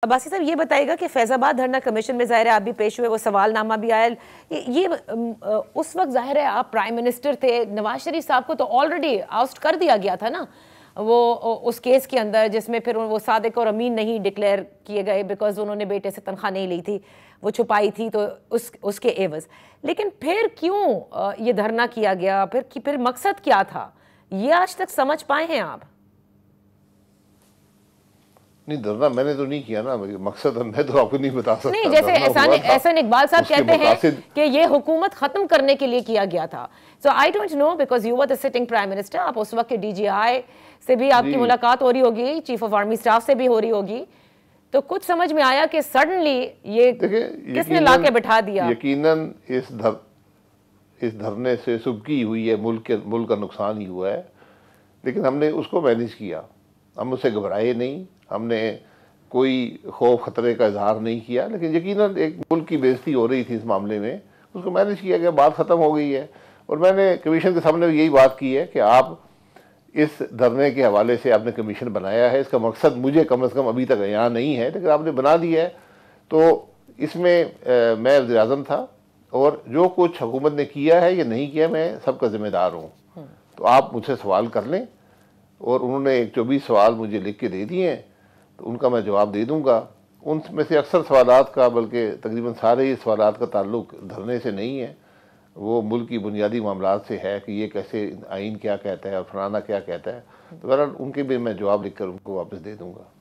अब्बासी साहब ये बताइएगा कि फैजाबाद धरना कमीशन में ज़ाहिर है आप भी पेश हुए, वो सवालनामा भी आया। उस वक्त ज़ाहिर है आप प्राइम मिनिस्टर थे, नवाज शरीफ साहब को तो ऑलरेडी आउस्ट कर दिया गया था ना वो उस केस के अंदर, जिसमें फिर वो सादिक और अमीन नहीं डिक्लेयर किए गए बिकॉज उन्होंने बेटे से तनख्वाह नहीं ली थी, वो छुपाई थी, तो उसके एवज। लेकिन फिर क्यों ये धरना किया गया, फिर मकसद क्या था, ये आज तक समझ पाए हैं आप? नहीं, धरना मैंने तो नहीं किया ना, मकसद मैं तो आपको नहीं बता सकता। नहीं, जैसे एहसान इकबाल साहब कहते हैं कि ये हुकूमत खत्म करने के लिए किया गया था। So I don't know because you were the sitting prime minister, आप उस वक्त के डीजीआई से भी आपकी मुलाकात हो रही होगी, चीफ ऑफ आर्मी स्टाफ से भी हो रही होगी, तो कुछ समझ में आया कि सडनली ये किसने ला के बिठा दिया? यकीनन इस धरने से सुबकी हुई है, मुल्क का नुकसान ही हुआ है, लेकिन हमने उसको मैनेज किया। हम उससे घबराए नहीं, हमने कोई खौफ खतरे का इजहार नहीं किया, लेकिन यकीनन एक मुल्क की बेइज्जती हो रही थी इस मामले में, उसको मैनेज किया गया, बात ख़त्म हो गई है। और मैंने कमीशन के सामने यही बात की है कि आप इस धरने के हवाले से आपने कमीशन बनाया है, इसका मकसद मुझे कम से कम अभी तक यहाँ नहीं है, लेकिन आपने बना दिया है। तो इसमें मैं वज़ीर-ए-आज़म था और जो कुछ हुकूमत ने किया है या नहीं किया, मैं सबका जिम्मेदार हूँ। तो आप मुझसे सवाल कर लें, और उन्होंने 24 सवाल मुझे लिख के दे दिए हैं, तो उनका मैं जवाब दे दूंगा। उनमें से अक्सर सवालात का, बल्कि तकरीबन सारे ही सवालात का ताल्लुक धरने से नहीं है, वो मुल्क की बुनियादी मामलात से है कि ये कैसे, आइन क्या कहता है और फलाना क्या कहता है। तो बहरहाल उनके भी मैं जवाब लिख कर उनको वापस दे दूंगा।